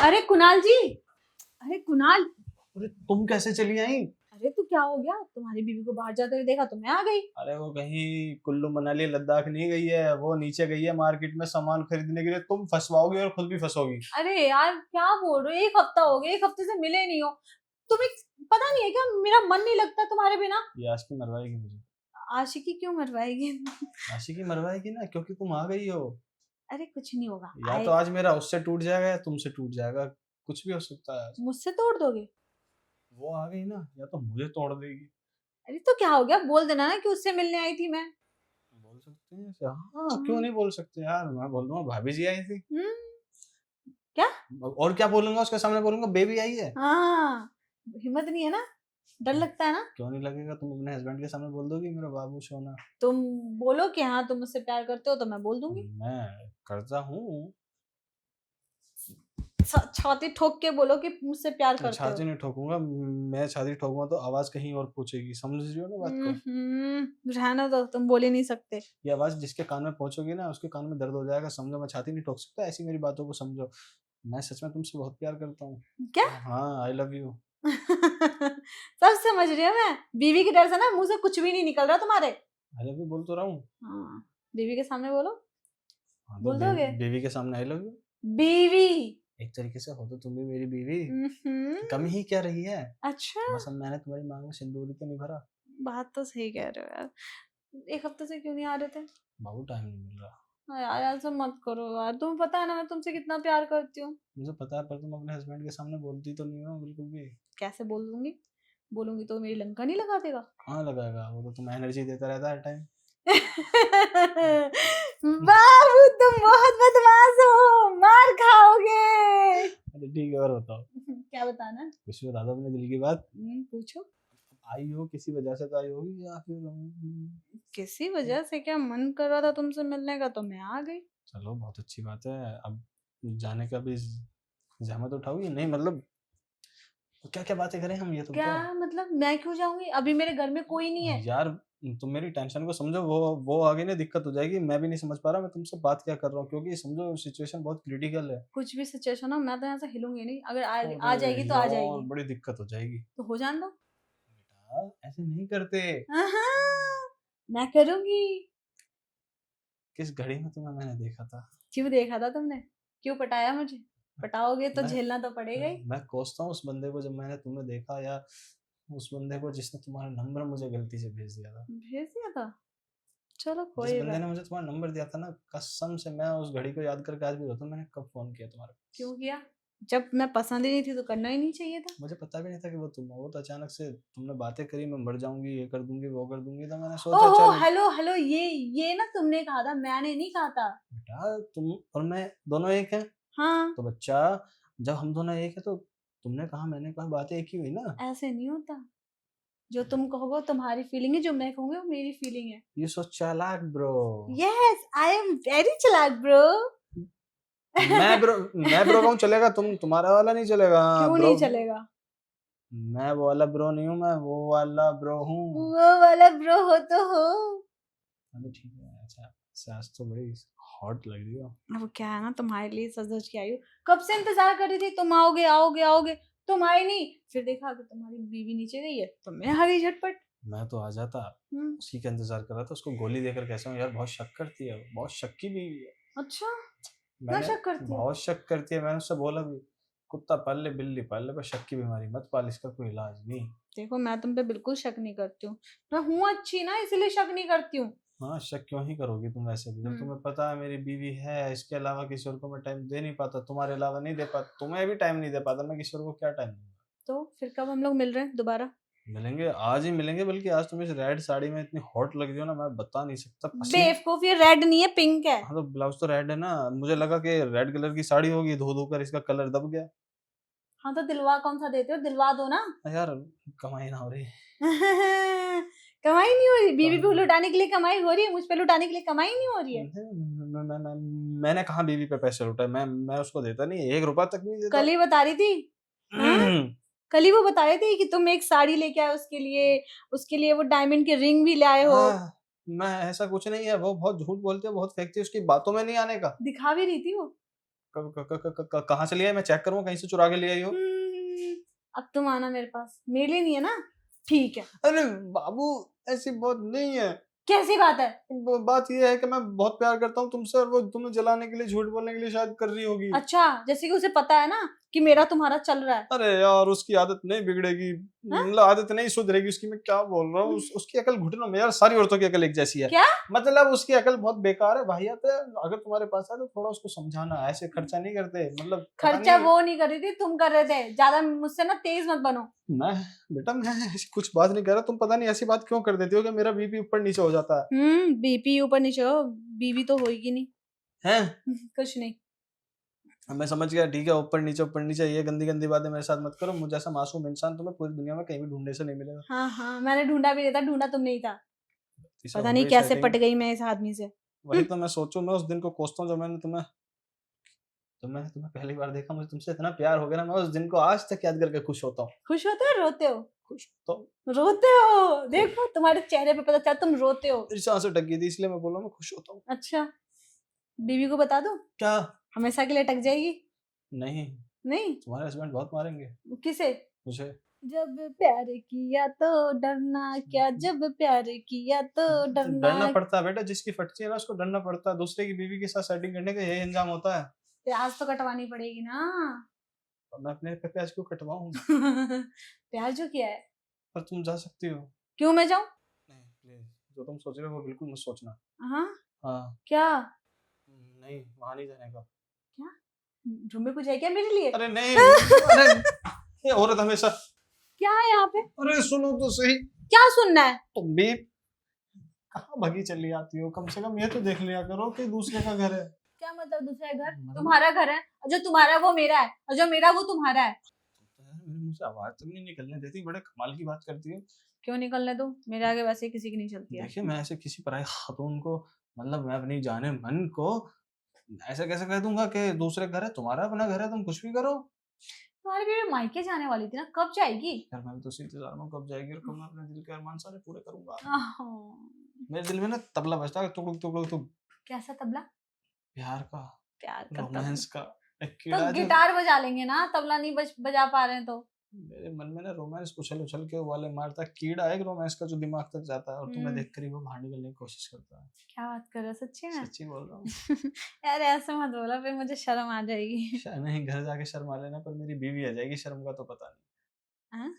अरे कुणाल जी। अरे कुणाल। अरे तुम कैसे चली आई? अरे तो क्या हो गया, तुम्हारी बीवी को बाहर जाते हुए देखा तो मैं आ गई। अरे वो कहीं कुल्लू मनाली लद्दाख नहीं गई है, वो नीचे गई है मार्केट में सामान खरीदने के लिए। तुम फंसवाओगी और खुद भी फंसोगी। अरे यार क्या बोल रहे हो, एक हफ्ता हो गया, एक हफ्ते से मिले नहीं हो। तुम्हें पता नहीं है क्या, मेरा मन नहीं लगता तुम्हारे बिना। ये आशिकी मरवाएगी मुझे। आशिकी क्यों मरवाएगी? आशिकी मरवाएगी ना, क्योंकि तुम आ गई हो। अरे कुछ नहीं होगा, या आए। तो आज मेरा उससे टूट जाएगा या तुमसे टूट जाएगा। कुछ भी हो सकता है आज। मुझसे तोड़ दोगे? वो आ गई ना, या तो मुझे तोड़ देगी। अरे तो क्या हो गया, बोल देना ना कि उससे मिलने आई थी मैं। बोल सकते हैं ऐसे? हाँ, क्यों नहीं बोल सकते यार। मैं बोल दूंगा भाभी जी आई थी। हम्म। क्या? और क्या बोलूंगा उसके सामने? बोलूंगा बेबी आई है। हाँ। हिम्मत नहीं है ना, डर लगता है ना। क्यों नहीं लगेगा? तुम अपने हस्बैंड के सामने बोल दोगी मेरा बाबू सोना। तुम बोलो कि हाँ तुम मुझसे प्यार करते हो तो मैं बोल दूंगी। मैं करता हूँ। छाती ठोक के बोलो कि मुझसे प्यार करते हो। छाती नहीं ठोकूंगा। मैं छाती ठोकूंगा तो आवाज कहीं और पहुंचेगी। समझ रही हो ना बात को? रहना दो, तुम बोल ही नहीं सकते। ये आवाज जिसके कान में पहुंचोगी ना, उसके कान में दर्द हो जाएगा। समझो, मैं छाती नहीं ठोक सकता। ऐसी मेरी बातों को समझो। मैं सच में तुमसे बहुत प्यार करता हूँ। क्या? हाँ, आई लव यू। सब समझ रही हूँ मैं, बीवी के डर से ना मुंह से कुछ भी नहीं निकल रहा तुम्हारे। आई लव यू बोल तो रहा हूँ। हाँ, बीवी के सामने बोलो। हाँ तो बोल दोगे? बीवी के सामने आई लव यू। बीवी। एक तरीके से हो तो तुम भी मेरी बीवी। हम्म। कमी ही क्या रही है? अच्छा। बस अब मैंने तुम्हारी मांग में सिंदूर ही तो नहीं भरा। बात तो सही कह रहे हो यार, एक हफ्ते से क्यों नहीं आ रहे थे? बाबू टाइम नहीं मिल रहा। हाँ यार, ऐसा मत करो यार, तुम्हें पता है ना मैं तुमसे कितना प्यार करती हूँ। मुझे पता है, पर तुम अपने हस्बैंड के सामने बोलती तो नहीं हो बिल्कुल भी। कैसे बोल दूंगी? बोलूंगी तो मेरी लंका नहीं लगा देगा। कहाँ लगाएगा? वो तो तुम्हें एनर्जी देता रहता है हर टाइम। बाबू तुम बहुत बदमाश हो, मार खाओगे। अरे ठीक है, और बताओ। क्या बताना? कुछ बता दो अपने दिल की बात। पूछो। आई हो किसी वजह से तो आई होगी, या फिर किसी वजह से क्या, मन कर रहा था तुमसे मिलने का तो मैं आ गई। चलो बहुत अच्छी बात है। अब जाने का भी जहमत उठाओगी नहीं? मतलब क्या क्या बातें करें हम, ये तो क्या बताओ। मतलब मैं क्यों जाऊंगी, अभी मेरे घर में कोई नहीं है। यार तुम मेरी टेंशन को समझो। वो आगे ना दिक्कत हो जाएगी। मैं भी नहीं समझ पा रहा मैं तुमसे बात क्या कर रहा हूँ, क्योंकि समझो सिचुएशन बहुत क्रिटिकल है। कुछ भी सिचुएशन हो मैं तो यहाँ से हिलूंगी नहीं, अगर आ अरे जाएगी तो आ यार जाएगी। बड़ी दिक्कत हो जाएगी। तो हो जान दो। बेटा ऐसे नहीं करते। हाँ, मैं करूंगी। किस घड़ी में तुम्हें मैंने देखा था? क्यों देखा था तुमने? क्यों पटाया मुझे? पटाओगे तो मैं झेलना तो पड़ेगा ही। मैं कोसता हूँ उस बंदे को जब मैंने तुम्हें देखा, या उस बंदे को जिसने तुम्हारा नंबर मुझे गलती से भेज दिया था। भेज दिया था? चलो जिस कोई बंदे बात। ने मुझे तुम्हारा नंबर दिया था ना, कसम से मैं उस घड़ी को याद करके आज भी रोता हूँ। मैंने कब फोन किया तुम्हारे पास? क्यों किया? जब मैं पसंद ही नहीं थी तो करना ही नहीं चाहिए था। मुझे पता भी नहीं था कि वो तुम हो। वो तो अचानक से तुमने बातें करी, मैं मर जाऊंगी, ये कर दूंगी, वो कर दूंगी, तो मैंने सोचा ओहो, चल। हेलो हेलो, ये ना तुमने कहा था, मैंने नहीं कहा था। बेटा तुम और मैं दोनों एक हैं। हाँ। तो बच्चा, जब हम दोनों एक है तो तुमने कहा मैंने कहा, बातें एक ही हुई ना। ऐसे नहीं होता, जो तुम कहोगे तुम्हारी फीलिंग है, जो मैं कहूंगी वो मेरी फीलिंग है। यू सो चालाक bro. Yes I am very चालाक ब्रो। मैं ब्रो कहूँ चलेगा, तुम्हारा वाला नहीं चलेगा? क्यों ब्रो। नहीं चलेगा? मैं वो वाला ब्रो नहीं हूँ, मैं वो वाला ब्रो हूँ। वो वाला ब्रो हो तो हो। अरे ठीक है। अच्छा अच्छा, आज तो बड़ी हॉट लग रही हो। अब क्या है ना, तुम्हारे लिए सज धज के आई हूँ। कब से इंतजार कर रही थी, तुम आओगे आओगे आओगे। तुम आए नहीं, फिर देखा कि तुम्हारी बीवी नीचे गई है तो मैं आ गई झटपट। मैं तो आ जाता। हम्म। उसी का इंतजार कर रहा था। उसको गोली देकर कैसा हूँ यार, बहुत शक करती है, बहुत शक्की भी है। अच्छा, इतना मैंने शक करती है? बहुत शक करती है। मैंने उससे बोला भी, कुत्ता पाल ले बिल्ली पाल ले, पर शक की बीमारी मत पाल, इसका कोई इलाज नहीं। देखो मैं तुम पे बिल्कुल शक नहीं करती हूँ, मैं हूँ अच्छी ना इसलिए शक नहीं करती हूँ। हाँ, शक क्यों ही करोगी तुम वैसे भी, जब तुम्हें पता है मेरी बीवी है। इसके अलावा किसी और को मैं टाइम दे नहीं पाता, तुम्हारे अलावा नहीं दे पाता, तुम्हें भी टाइम नहीं दे पाता, मैं किसी और को क्या टाइम दूंगा? तो फिर कब हम लोग मिल रहे हैं दोबारा? मिलेंगे, आज ही मिलेंगे। बल्कि आज तुम इस रेड साड़ी में इतनी हॉट लग रही हो ना, मैं बता नहीं सकता। पसीने। बेवकूफ, ये रेड नहीं है, पिंक है। हाँ तो ब्लाउज तो रेड है ना। मुझे लगा कि रेड कलर की साड़ी होगी, धो धो कर इसका कलर दब गया। हाँ तो दिलवा कौन सा देते हो, दिलवा दो ना। यार कमाई ना हो रही। कमाई नहीं हो रही? बीवी पे कमाई। लुटाने के लिए कमाई हो रही है, मुझ पे लुटाने के लिए कमाई नहीं हो रही है। मैंने कहा बीवी पे पैसे लुटाए? मैं उसको देता नहीं, 1 रुपया तक नहीं देता। कल ही बता रही थी। हाँ, कल ही वो बता रही थी कि तुम एक साड़ी लेके आए उसके लिए वो डायमंड के रिंग भी लाए हो। मैं ऐसा कुछ नहीं है। वो बहुत झूठ बोलती है, बहुत फेंकती है, उसकी बातों में नहीं आने का। दिखा भी रही थी वो। कहाँ से लिया है? मैं चेक करूँ कहीं से चुरा के ले आई हो? अब तुम आना मेरे पास, मेरे लिए नहीं है ना, ठीक है। अरे बाबू, ऐसी बात नहीं है। कैसी बात है? बात ये है कि मैं बहुत प्यार करता हूँ तुमसे, और वो तुम्हें जलाने के लिए, झूठ बोलने के लिए शायद कर रही होगी। अच्छा, जैसे कि उसे पता है ना कि मेरा तुम्हारा चल रहा है। अरे यार, उसकी आदत नहीं बिगड़ेगी, हाँ? मतलब आदत नहीं सुधरेगी उसकी। मैं क्या बोल रहा हूँ, उसकी अकल घुटनों में। यार सारी औरतों की अकल एक जैसी है। क्या? मतलब उसकी अकल बहुत बेकार है, वाहियात है। अगर तुम्हारे पास है तो थोड़ा उसको समझाना, ऐसे खर्चा नहीं करते, मतलब पता खर्चा नहीं। वो नहीं कर रही थी, तुम कर रहे थे। ज्यादा मुझसे ना तेज मत बनो। मैं बेटा, मैं ऐसी कुछ बात नहीं कर रहा। तुम पता नहीं ऐसी बात क्यों कर देती हो कि मेरा बीपी ऊपर नीचे हो जाता बीपी ऊपर नीचे हो, बीवी तो होगी नहीं। है। कुछ नहीं। मैं समझ गया, ठीक है, ऊपर नीचे ये गंदी गंदी बातें मेरे साथ मत करो। मुझे ऐसा मासूम इंसान तुम्हें पूरी दुनिया में कहीं भी ढूंढने से नहीं मिलेगा। हाँ हाँ, मैंने ढूंढा भी नहीं था, ढूंढा तुम नहीं था। ऐसा पता हो नहीं गई कैसे सेटिंग। पट गई मैं इस आदमी से। वही तो मैं सोचूं, मैं उस दिन को कोसता हूँ जब मैंने तुम्हें तुम्हें पहली बार देखा। मुझे तुमसे इतना प्यार हो गया ना, मैं उस दिन को आज तक याद करके खुश होता हूँ। खुश होते हो रोते हो? खुश होता हूँ। रोते हो, देखो तुम्हारे चेहरे पे पता चला तुम रोते हो। मेरी सांसें अटक गई थी, इसलिए मैं बोल रहा हूँ मैं खुश होता हूँ। अच्छा, बीवी को बता दूं? क्या? हमेशा के लिए अटक जाएगी। नहीं, नहीं? तुम्हारे हस्बैंड बहुत मारेंगे किसे? मुझे। जब प्यार किया तो डरना क्या, जब प्यार किया तो डरना। डरना पड़ता है बेटा, जिसकी फटती है ना उसको डरना पड़ता है। दूसरे की बीवी के साथ सेटिंग करने का यही अंजाम होता है। प्याज तो कटवानी पड़ेगी ना। और मैं अपने पे प्याज क्यों कटवाऊं? प्याज जो किया है। पर तुम जा सकती हो। क्यों मैं जाऊं? नहीं प्लीज, जो तुम सोच रहे हो वो बिल्कुल मत सोचना। हाँ? हाँ। क्या? नहीं, वहां नहीं जाने का। क्या? रूम में कुछ है क्या मेरे लिए? अरे नहीं, अरे ये औरत हमेशा। क्या है यहाँ पे? अरे सुनो तो सही। क्या सुनना है? तुम भी कहाँ भगी चली आती हो? कम से कम ये तो देख लिया करो कि दूसरे का घर है। क्या मतलब दूसरा घर? मतलब? तुम्हारा घर है, और जो तुम्हारा है वो मेरा है, और जो मेरा वो तुम्हारा है। तो यार मेरे मुंह से आवाज तक नहीं निकलने देती, बड़े कमाल की बात करती हो। क्यों निकलने दो? मेरे आगे वैसे किसी की नहीं चलती है। देखिए, मैं ऐसे किसी पराई खातून को, मतलब मैं अपनी जाने मन को ऐसे कैसे कह दूंगा कि दूसरे घर है? तुम्हारा अपना घर है, तुम कुछ भी करो। तुम्हारी बीवी मायके जाने वाली थी ना, कब जाएगी? यार मैं भी तो उसी इंतजार में हूँ, कब जाएगी और कब मैं अपने दिल के अरमान सारे पूरे करूंगा। आहो, मेरे दिल में ना तबला बजता है, टुक टुक टुक, कैसा तबला? प्यार का, प्यार का तबला? रोमांस का। एक तो कीड़ा जो गिटार बजा लेंगे ना, तबला नहीं बजा पा रहे हैं तो। मेरे मन में ना रोमांस उछल उछल के वाले मारता कीड़ा है, एक रोमांस का जो दिमाग तक जाता है, और तुम्हें देख कर ही वो बाहर निकलने की कोशिश करता है। क्या बात कर रहे हो, सच्ची में? सच्ची बोल रहा हूँ। यार ऐसे मत बोलो, फिर मुझे शर्म आ जाएगी। शायद नहीं, घर जाके शर्मा लेना, पर मेरी बीवी आ जाएगी, शर्म का तो पता नहीं। हाँ?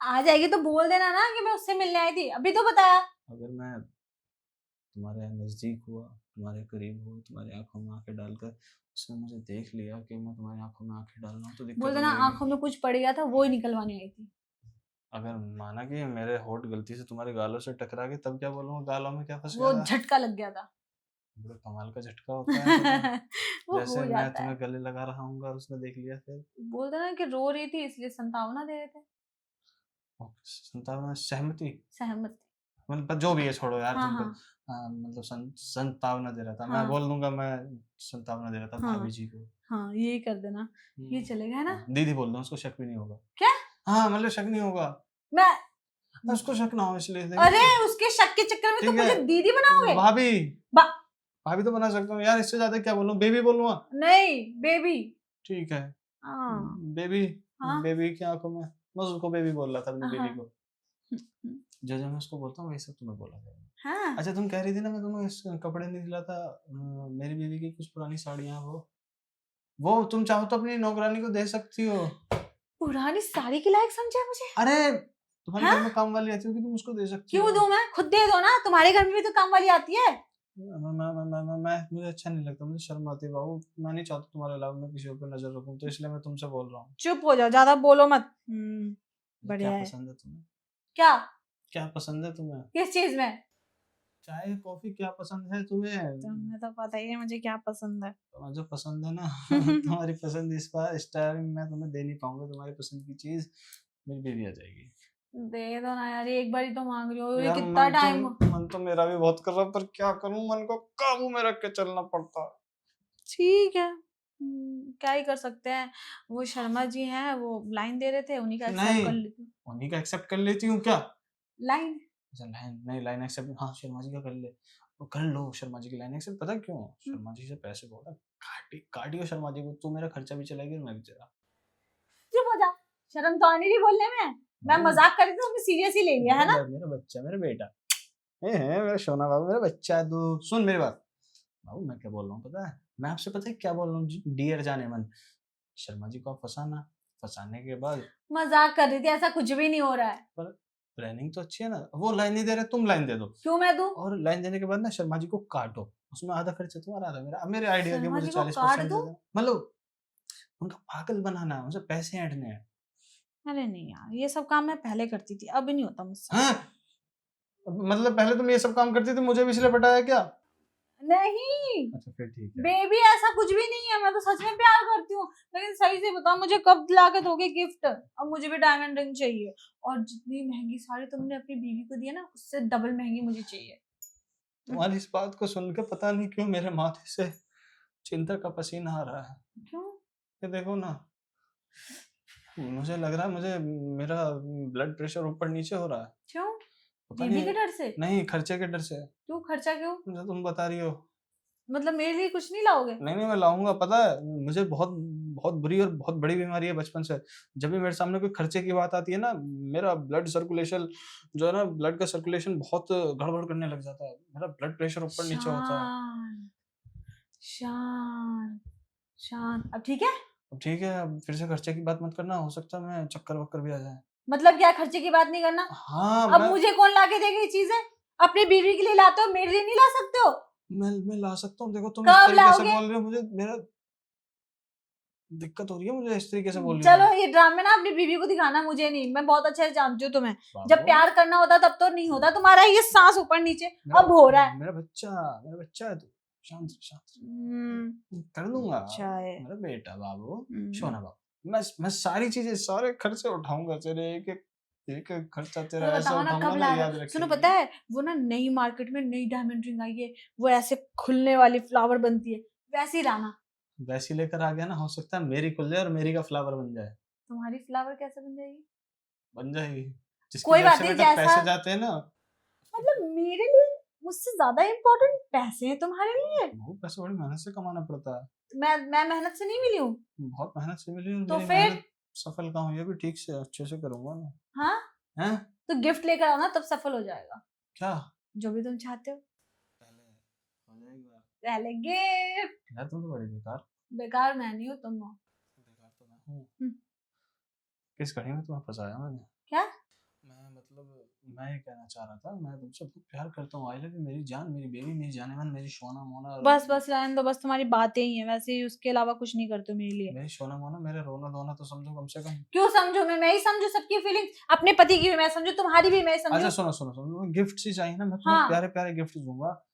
आ जाएगी तो बोल देना ना कि मैं उससे मिलने आई थी, अभी तो बताया। अगर मैं तुम्हारे नजदीक हुआ, तुम्हारे करीब हुआ, तुम्हारी आंखों में आंखें डालकर उसने मुझे देख लिया कि मैं तुम्हारी आंखों में आंखें डाल रहा हूँ, तो दिक्कत बोल हो देना जाएगी। आंखों में कुछ पड़ गया था, वो ही निकलवाने आई थी। अगर माना कि मेरे होठ गलती से तुम्हारे गालों से टकरा गए, तब क्या बोलूंगा? गालों में क्या फंस वो गया था? झटका लग गया था। बड़ा कमाल का झटका होता है ऐसा तो। वो जैसे हो मैं जाता है। तुम्हें गले लगा रहा हूँ और उसने देख लिया फिर। बोल देना कि रो रही थी इसलिए संतावना दे रहे थे। संतावना, सहमति, सहमत। मतलब जो भी है छोड़ो यार हाँ तुमको। हाँ मतलब संतावना दे रहा था, मैं हाँ बोल दूंगा मैं संतावना दे रहा था हाँ भाभी जी को। हाँ, यही कर देना, ये चलेगा है ना? हाँ, दीदी बोल दो, उसको शक भी नहीं होगा। क्या? हाँ मतलब शक नहीं होगा, मैं? उसको शक ना हो इसलिए। अरे उसके शक के चक्कर में तो ठीक है, मुझे दीदी बनाओगे? भाभी। बा... भाभी तो बना सकता हूँ यार, इससे ज्यादा क्या बोलूं? बेबी बोलूंगा? नहीं, बेबी। ठीक है, हाँ बेबी। हाँ बेबी की आंखों में मैं उसको बेबी बोल रहा था, अपनी बेबी हाँ को। जो जो मैं उसको बोलता हूँ वही सब तुम्हें बोला जाएगा। हाँ। अच्छा, तुम कह रही थी ना मैं तुम्हें इस कपड़े नहीं दिलाता, मेरी बीवी की कुछ पुरानी साड़ियाँ, वो तुम चाहो तो अपनी नौकरानी को दे सकती हो। पुरानी साड़ी के लायक समझा मुझे? अरे तुम्हारे हाँ? घर में काम वाली आती होगी, तुम उसको दे सकती क्यों हो। दूं मैं? खुद दे दो ना, तुम्हारे घर में भी तो काम वाली आती है। मुझे अच्छा नहीं लगता, मुझे शर्म आती है बाबू। मैं नहीं चाहता तुम्हारे अलावा मैं किसी ऊपर नजर रखूं, तो इसलिए मैं तुमसे बोल रहा हूँ। चुप हो जाओ, ज्यादा बोलो मत। बढ़िया क्या है। पसंद है तुम्हें? क्या? क्या पसंद है तुम्हें? किस चीज में? चाय कॉफी क्या पसंद है तुम्हें? तुम्हें तो पता ही है मुझे क्या पसंद है। तुम्हें जो पसंद है ना तुम्हारी पसंद इस बार इस टाइम मैं तुम्हें दे नहीं पाऊंगा तुम्हारी पसंद की चीज। मेरी बीवी आ जाएगी। दे दो ना यार, एक बार ही तो मांग रही हो, ये यार कितना टाइम। मन तो मेरा भी बहुत कर रहा है, पर क्या करूं, मन को काबू में रख के चलना पड़ता है। ठीक है, क्या ही कर सकते हैं। वो शर्मा जी हैं, वो लाइन दे रहे थे, उन्हीं का एक्सेप्ट नहीं, कर लेती हूँ। उन्हीं का एक्सेप्ट कर लेती हूँ क्या? लाइन? अच्छा लाइन नहीं, लाइन एक्सेप्ट हाँ शर्मा जी का कर ले। वो कर लो शर्मा जी की लाइन एक्सेप्ट। पता है क्यों? शर्मा जी से पैसे बहुत काटियो शर्मा जी को, तू मेरा खर्चा भी चलाएगी और मैं भी चला। चुप हो जा, शर्म तो आनी नहीं बोलने में। मैं हाँ। मजाक कर रही थी, तुमने सीरियस ही ले लिया है ना। मेरा बच्चा, मेरा बेटा है मेरा सोना बाबू, मेरा बच्चा है तू। सुन मेरी बात बाबू, मैं क्या बोल रहा हूँ पता है, मैं आपसे पता है क्या बोल रहा हूँ, डियर जाने मन, शर्मा जी को आप फंसाना, फंसाने के बाद मजाक कर रही थी, ऐसा कुछ भी नहीं हो रहा है। प्लानिंग तो अच्छी है ना, वो लाइन नहीं दे रहे, तुम लाइन दे दो, क्यों मैं दूं? और लाइन देने के बाद ना शर्मा जी को काटो, उसमें आधा खर्चा तुम्हारा, आधा मेरा। अब मेरे आइडिया के शर्मा मुझे जी को 40% काट दे दूं? देना, मतलब उनका पागल बनाना है, उनसे पैसे ऐंठने हैं। अरे नहीं यार, ये सब काम मैं पहले करती थी, अब नहीं होता मुझसे। हाँ, मतलब पहले तुम ये सब काम करती थी, मुझे भी इसलिए पटाया क्या? नहीं अच्छा फिर ठीक है। बेबी, ऐसा कुछ भी नहीं है, मैं तो सच में प्यार करती हूँ। लेकिन सही से बताओ, मुझे कब ला के दोगे गिफ्ट? अब मुझे भी डायमंड रिंग चाहिए, और जितनी महंगी साड़ी तुमने अपनी बीवी को दी है ना, उससे डबल महंगी मुझे चाहिए। तुम्हारी इस बात को सुन के पता नहीं क्यों मेरे माथे से चिंता का पसीना आ रहा है। क्यों? ये देखो ना, मुझे लग रहा है मुझे मेरा ब्लड प्रेशर ऊपर नीचे हो रहा है। क्यों? पता बीवी नहीं, के डर से? नहीं खर्चे के डर से। क्यों खर्चा क्यों? जो तुम बता रही हो। मतलब मेरे लिए कुछ नहीं लाओगे? नहीं मैं लाऊंगा, पता है मुझे बहुत बहुत बुरी और बहुत बड़ी बीमारी है बचपन से। जब भी मेरे सामने कोई खर्चे की बात आती है ना, मेरा ब्लड सर्कुलेशन जो है ना, ब्लड का सर्कुलेशन बहुत गड़बड़ करने लग जाता है, मेरा ब्लड प्रेशर ऊपर नीचे होता है। शांत शांत शांत, अब ठीक है? अब ठीक है, अब फिर से खर्चे की बात मत करना, हो सकता है मैं चक्कर वक्कर भी आ जाए। मतलब क्या, खर्चे की बात नहीं करना? हाँ अब मुझे कौन ला के देगा ये चीजें? अपनी बीवी के लिए लाते हो, मेरे लिए नहीं ला सकते हो? मैं ला सकता हूँ, देखो तुम कब इस तरीके से लाओगे? बोल रहे हो, मुझे मेरा दिक्कत हो रही है, मुझे इस तरीके से बोल रही चलो हो। ये ड्रामे ना अपनी बीवी को दिखाना, मुझे नहीं। मैं बहुत अच्छे से जानती हूँ तुम्हें। जब बाबू, प्यार करना होता तब तो नहीं होता तुम्हारा ये सांस ऊपर नीचे, मेरा- अब हो रहा है। मेरा बच्चा है तू, शांत शांत हम्म, कर दूंगा। अच्छा है। मेरा बेटा बाबू, हम्म, सोना बाबू, मैं सारी चीजें, सारे खर्चे उठाऊंगा तेरे, एक एक खर्चा तेरा तो ऐसा बताओ ना उठाऊंगा कब ना, ला रहे याद हो? सुनो, रखेगी। पता है वो ना नई मार्केट में नई डायमंड रिंग आई है, वो ऐसे खुलने वाली फ्लावर बनती है, वैसी लाना। वैसी लेकर आ गया ना, हो सकता है मेरी खुल जाए और मेरी का फ्लावर बन जाए। तुम्हारी फ्लावर कैसे बन जाएगी? बन जाएगी, जिसकी कोई जेब बात से नहीं, बेटा जैसा पैसे जाते हैं ना। मतलब मेरे लिए मुझसे ज्यादा इम्पोर्टेंट पैसे हैं तुम्हारे लिए? बहुत पैसे बड़ी मेहनत से कमाना पड़ता है। मैं मेहनत से नहीं मिली हूँ? बहुत मेहनत से मिली, और तो मेरी फिर? मेहनत सफल का हुई है भी, ठीक से अच्छे से करूंगा ना। हाँ, हैं? तो गिफ्ट लेकर आओ ना, तब सफल हो जाएगा। क्या? जो भी तुम चाहते हो। पहले हो जाएगा। पहले गिफ्ट। यार तुम तो बड़ी बेकार, बेकार मैं नहीं हूँ, तुम हो। बेकार तो मैं हूँ। हम्म, किस कड़ी में तुम्हें फंसाया मैंने? क्या? मैं मतलब मैं ये कहना चाह रहा था, मैं तुमसे बहुत प्यार करता हूँ, आई लव यू, मेरी जान, मेरी बेबी, मेरी जाने मन, मेरी सोना मोना। बस बस रहने दो, बस तुम्हारी बातें ही है, वैसे ही उसके अलावा कुछ नहीं करते हो मेरे लिए। मेरी सोना मोना, मेरे रोना धोना तो समझो कम से कम। क्यों समझू? मैं ही समझू सबकी फीलिंग, अपने पति की भी मैं समझू, तुम्हारी भी मैं अच्छा समझू। सुनो सुनो सुनो, गिफ्ट ही चाहिए ना, मैं तुम्हें हाँ। प्यारे प्यारे गिफ्ट दूंगा।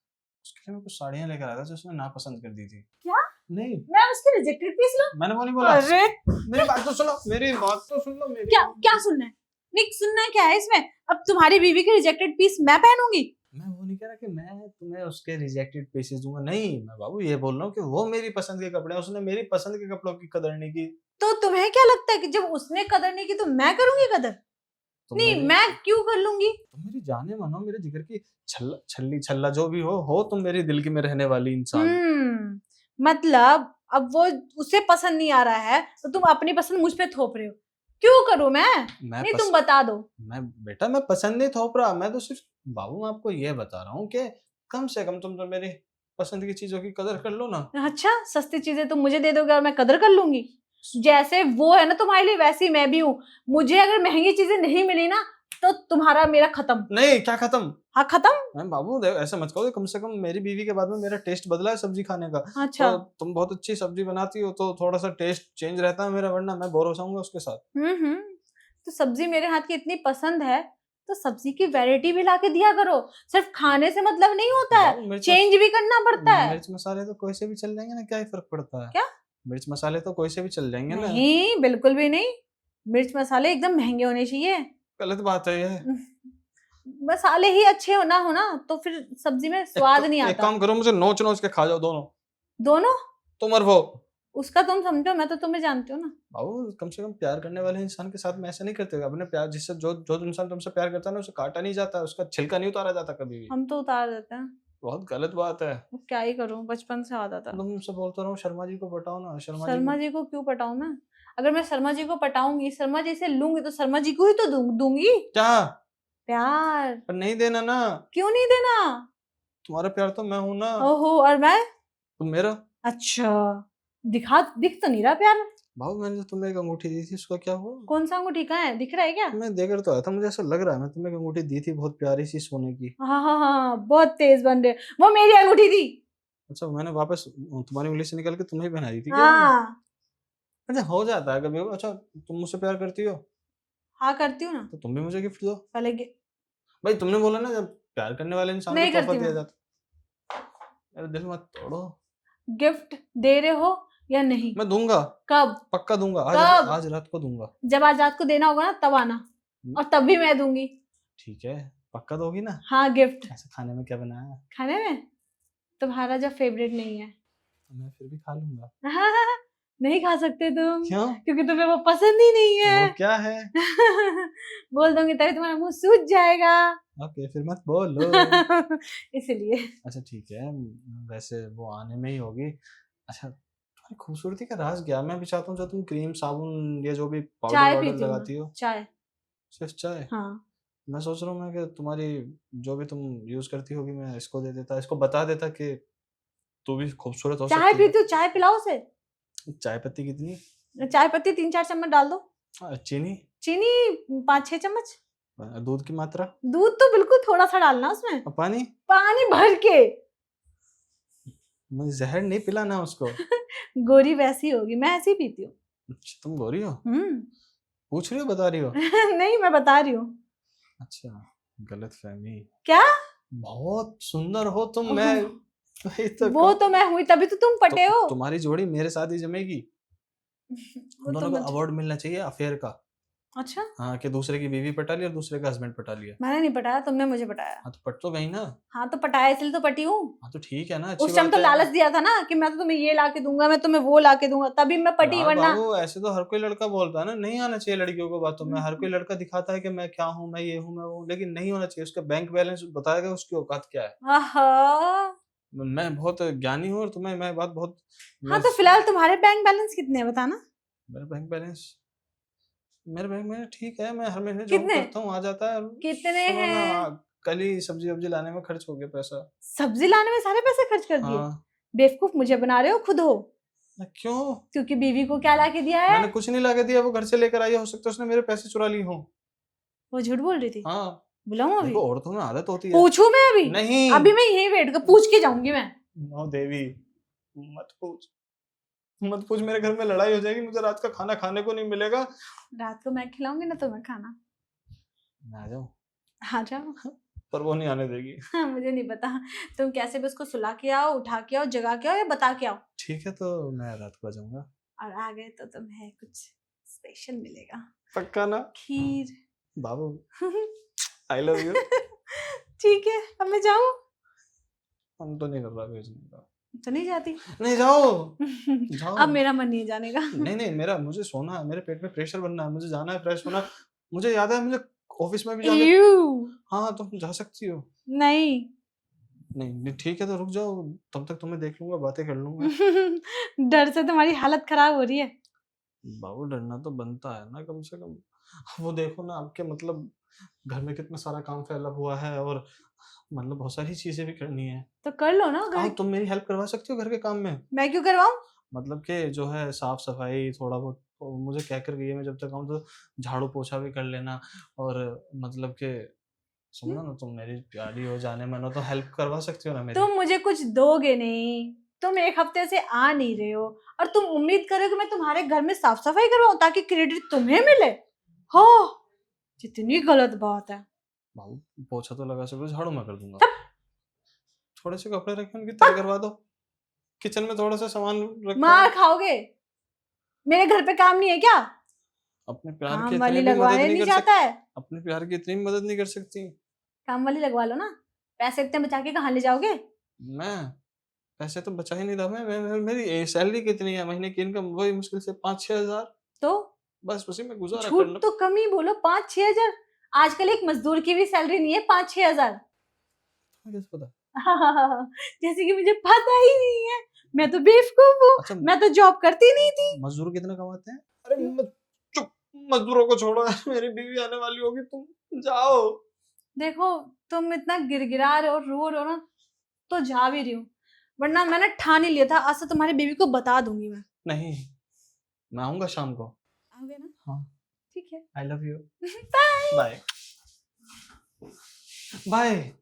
उसके लिए मैं कुछ साड़ियाँ लेकर आया था जो उसने नापसंद कर दी थी। क्या? नहीं, मैं उसके रिजेक्टेड पीस लूं? मैंने वो नहीं बोला। अरे मेरी बात तो सुनो, मेरी बात तो सुन लो मेरी। क्या क्या सुनना है? नहीं सुनना क्या है इसमें? अब तुम्हारी बीवी के रिजेक्टेड पीस मैं पहनूंगी? मैं वो नहीं कह रहा कि मैं तुम्हें उसके रिजेक्टेड पीसेस दूंगा, नहीं, मैं बाबू ये बोल रहा हूँ कि वो मेरी पसंद के कपड़े हैं, उसने मेरी पसंद के कपड़ों की कदर नहीं की। तो तुम्हें क्या लगता है कि जब उसने कदर नहीं की तो मैं करूंगी कदर? तुम नहीं, मेरी- मैं क्यों कर लूंगी? तुम मेरी जाने मानो, मेरे जिगर की छल्ला छल्ली छल्ला जो भी हो तुम मेरी दिल की में रहने वाली इंसान। मतलब अब वो उसे पसंद नहीं आ रहा है तो तुम अपनी पसंद मुझ पे थोप रहे हो? क्यों करूं मैं? नहीं तुम बता दो। मैं बेटा, मैं पसंद नहीं थोप रहा, मैं तो सिर्फ बाबू मैं आपको ये बता रहा हूँ कि कम से कम तुम तो मेरी पसंद की चीजों की कदर कर लो ना। अच्छा, सस्ती चीजें तुम मुझे दे दोगे और मैं कदर कर लूंगी? जैसे वो है ना तुम्हारे लिए, वैसे ही मैं भी हूँ। मुझे अगर महंगी चीजें नहीं मिली ना, तो तुम्हारा मेरा खत्म। नहीं, क्या खत्म? हाँ खत्म। मैं बाबू ऐसा मत कहो, कम से कम मेरी बीवी के बाद में मेरा टेस्ट बदला है सब्जी खाने का। अच्छा। तो तुम बहुत अच्छी सब्जी बनाती हो तो थोड़ा सा टेस्ट चेंज रहता है मेरा, वरना मैं बोर हो जाऊंगा उसके साथ। तो सब्जी मेरे हाथ की इतनी पसंद है तो सब्जी की वैरायटी भी लाके दिया करो। सिर्फ खाने से मतलब नहीं होता बाबू, है, मिर्च चेंज भी करना पड़ता है। मिर्च मसाले तो कोई से भी चल जाएंगे ना, क्या ही फर्क पड़ता है? क्या? मिर्च मसाले तो कोई से भी चल जाएंगे ना। नहीं, बिल्कुल भी नहीं। मिर्च मसाले एकदम महंगे होने चाहिए। गलत बात है ये। मसाले ही अच्छे हो ना तो फिर सब्जी में स्वाद नहीं एक आता। काम करो, मुझे नोच नोच के खा जाओ दोनों। दोनों? तुम और वो। उसका तुम समझो, मैं तो तुम्हें जानती हूँ ना। बाबू कम से कम प्यार करने वाले इंसान के साथ में ऐसा नहीं करते। अपने प्यार जिससे जो जो इंसान तुमसे प्यार करता है ना, उसे काटा नहीं जाता, उसका छिलका नहीं उतारा जाता कभी भी। हम तो उतार देते हैं। बहुत गलत बात है। क्या ही करूं, बचपन से आदत है। तो तुमसे बोलता रहा हूँ शर्मा जी को पटाओ ना, शर्मा जी शर्मा जी को क्यों पटाऊं मैं? अगर मैं शर्मा जी को पटाऊंगी, शर्मा जी से लूंगी, तो शर्मा जी को ही तो दूंगी क्या? प्यार। पर नहीं देना ना, क्यों नहीं देना? तुम्हारा प्यार तो मैं हूं ना, ओहो, और मैं? तुम मेरा। अच्छा, दिख तो नहीं रहा प्यार। भाव मैंने जो तुम्हें एक अंगूठी दी थी उसका क्या हुआ? कौन सा अंगूठी कहाँ है, दिख रहा है क्या? मैं देकर तो आया था, मुझे ऐसा लग रहा है मैं तुम्हें एक अंगूठी दी थी बहुत प्यारी सी सोने की। हाँ हाँ हाँ, बहुत तेज बन रहे, वो मेरी अंगूठी थी। अच्छा, मैंने वापस तुम्हारी उंगली से निकाल के तुम्हें ही पहनाई थी क्या? हाँ अच्छा, हो जाता है कभी कभी। अच्छा, तुम मुझसे प्यार करती हो हाँ, करती हूँ ना। तो तुम भी मुझे गिफ्ट दो। पहले भाई तुमने बोला ना जब प्यार करने वाले इंसान को नहीं तोहफा करती दिया मैं। जाता। मेरा दिल मत तोड़ो। गिफ्ट दे रहे हो या नहीं? मैं दूंगा, कब? पक्का दूंगा, कब? आज रात को दूंगा। जब आज रात को देना होगा ना, तब आना, और तब भी मैं दूंगी। ठीक है, पक्का दोगी ना? हाँ, गिफ्ट। ऐसे खाने में क्या बनाया है? खाने में तुम्हारा जो फेवरेट नहीं है। मैं फिर भी खा लूंगा। नहीं खा सकते तुम, क्यों? क्योंकि तुम्हें वो पसंद ही नहीं वो है। क्या है? बोल दूंगी तभी तुम्हारा मुंह सूज जाएगा। ओके, फिर मत बोलो। इसलिए। अच्छा ठीक है, वैसे वो आने में ही होगी। अच्छा, तुम्हारी खूबसूरती का राज क्या है? मैं भी चाहता हूँ जो तुम क्रीम साबुन या जो भी पाउडर चाय वाउडर पीती हूँ लगाती मैं, हो। चाय। सिर्फ चाय? हाँ, मैं सोच रहा हूँ मैं कि तुम्हारी जो भी तुम यूज करती होगी मैं इसको दे देता, इसको बता देता कि तू भी खूबसूरत हो चाय सकती है। पीती हूँ, चाय पिलाओ उसे। चाय पत्ती कितनी? चाय पत्ती 3-4 चम्मच डाल दो। चीनी? चीनी 5-6 चम्मच। दूध की मात्रा? दूध तो बिल्कुल थोड़ा सा डालना उसमें। और पानी? पानी भर के। मुझे जहर नहीं पिलाना उसको। गोरी वैसी होगी, मैं ऐसी ही पीती हूँ। अच्छा, तुम गोरी हो? हम्म। पूछ रही हो बता रही हो? नहीं, मैं बता रही हूँ। अच्छा, गलत फहमी। क्या? बहुत सुंदर हो तुम। मैं वही तो वो तो मैं हुई, तभी तो तुम पटे हो। तुम्हारी जोड़ी मेरे साथ ही जमेगी। वो हम तो दोनों को मुझे। अवार्ड मिलना चाहिए अफेयर का। अच्छा, हाँ, कि दूसरे की बीवी पटा लिया और दूसरे का हस्बैंड पटा लिया। मैंने नहीं पटाया, तुमने मुझे पटाया। हाँ तो पट तो गई ना। हाँ तो पटाया, इसलिए तो पटी हूँ। हाँ तो ठीक है ना, अच्छी उस टाइम बात तो है। लालच दिया था ना कि मैं तो तुम्हें ये ला के दूंगा, मैं तुम्हें वो ला के दूंगा, तभी मैं पटी, यार वरना। बाबू, ऐसे तो हर कोई लड़का बोलता है ना, नहीं आना चाहिए लड़कियों को बातों में। हर कोई लड़का दिखाता है कि मैं क्या हूँ, मैं ये हूँ, मैं वो, लेकिन नहीं होना चाहिए। उसका बैंक बैलेंस बताएगा उसकी औकात क्या है। आहा। मैं बहुत ज्ञानी हूँ और तुम्हें मैं बात बहुत हाँ मैं तो फिलहाल तुम्हारे बैंक बैलेंस कितने हैं बताना। मेरा बैंक बैलेंस, मेरे बैंक में ठीक है। मैं हर महीने जॉब कितने? करता हूँ, आ जाता है। कितने सुनो ना, हैं? कल ही सब्जी वब्जी लाने में खर्च हो गया पैसा। सब्जी लाने में सारे पैसे खर्च कर दिए? हाँ। बेवकूफ मुझे बना रहे हो, खुद हो। क्यों? क्योंकि बीवी को क्या ला के दिया है? मैंने कुछ नहीं ला के दिया, वो घर से लेकर आई है। हो सकता है उसने मेरे पैसे चुरा लिए हों। वो झूठ बोल रही थी। हाँ। बुलाऊं अभी? देखो, औरतों में आदत होती है। पूछूं मैं अभी? नहीं। अभी मैं यही वेट कर पूछ के जाऊंगी मैं। नो देवी, मत पूछ, मत पूछ। मेरे घर में लड़ाई हो जाएगी, मुझे रात का खाना खाने को नहीं मिलेगा। रात को मैं खिलाऊंगी ना तुम्हें खाना। मैं आ जाऊं? आ जाओ। पर वो नहीं आने देगी। मुझे नहीं पता, तुम कैसे भी उसको सुला के आओ, उठा के आओ, जगा के आओ या बता के आओ। ठीक है, तो मैं रात को आ जाऊंगा। और आ गए तो तुम्हें कुछ स्पेशल मिलेगा। पक्का ना? खीर। बाबू, आई लव यू। ठीक है, अब मैं जाऊं? हम तो नहीं कर रहा भेजने का। तो नहीं जाती। नहीं, जाओ जाओ। अब मेरा मन नहीं है जाने का। नहीं नहीं, मेरा मुझे सोना है, मेरे पेट में प्रेशर बनना है, मुझे जाना है, फ्रेश होना है। मुझे याद है, मुझे ऑफिस में भी जाके। यू। हाँ, तुम जा सकती हो। नहीं। नहीं नहीं, ठीक है तो रुक जाओ, तब तक तुम्हें देख लूंगा, बातें कर लूंगा। डर से तुम्हारी हालत खराब हो रही है। बाबू, डरना तो बनता है ना कम से कम। वो देखो ना आपके, मतलब घर में कितना सारा काम फैला हुआ है और मतलब बहुत सारी चीजें भी करनी है। तो कर लो ना घर। हाँ, तुम मेरी हेल्प करवा सकती हो घर के काम में। मैं क्यों करवाऊं? मतलब कि जो है साफ सफाई थोड़ा बहुत, वो मुझे कह कर गई है, मैं जब तक आऊँ तो झाड़ू पोछा भी कर लेना। और मतलब कि सुनो ना, तुम मेरी प्यारी हो, जाने मानो, तो हेल्प करवा सकती हो ना मेरी। तुम मुझे कुछ दोगे नहीं, तुम एक हफ्ते से आ नहीं रहे हो, और तुम उम्मीद करो कि मैं तुम्हारे घर में साफ सफाई करवाऊं ताकि क्रेडिट तुम्हें मिले। हो, जितनी गलत बात है। बाबू, पोछा तो लगा सकते हो, झाड़ू मैं कर दूंगा। तब थोड़े से कपड़े रखे उनकी तय करवा दो। किचन में थोड़ा सा सामान रखा मार है। खाओगे। मेरे घर पे काम नहीं है क्या? अपने प्यार की काम इतनी वाली भी मदद लगवाने नहीं नहीं कर जाता सकती? है? अपने प्यार की इतनी भी मदद नहीं कर सकती? काम वाली लगवा लो ना। पैसे इतने बचा के कहाँ ले जाओगे? मैं पैसे तो बचा ही नहीं रहा। मेरी सैलरी कितनी है महीने की? इनकम वही मुश्किल से 5-6 हजार। तो बस उसी में गुजारा झूठ करना। तो कम ही बोलो, 5-6 हजार। आजकल एक मजदूर की भी सैलरी नहीं है 5-6 हजार। तुम्हें कैसे पता? जैसे कि मुझे पता ही नहीं है, मैं तो बेवकूफ हूँ, अच्छा मैं तो जॉब करती नहीं थी। मजदूर कितने कमाते हैं? अरे चुप, मजदूरों को छोड़ो यार, मेरी बीवी आने वाली होगी, तुम जाओ। देखो तुम इतना गिड़गिड़ा रहे हो, रो रहे हो ना, तो जा भी रही हूँ, वरना मैंने ठान ही लिया था आज से तुम्हारी बीवी को बता दूंगी मैं। नहीं, मैं आऊंगा शाम को। आओगे ना? हाँ, ठीक है। I love you. Bye. Bye bye.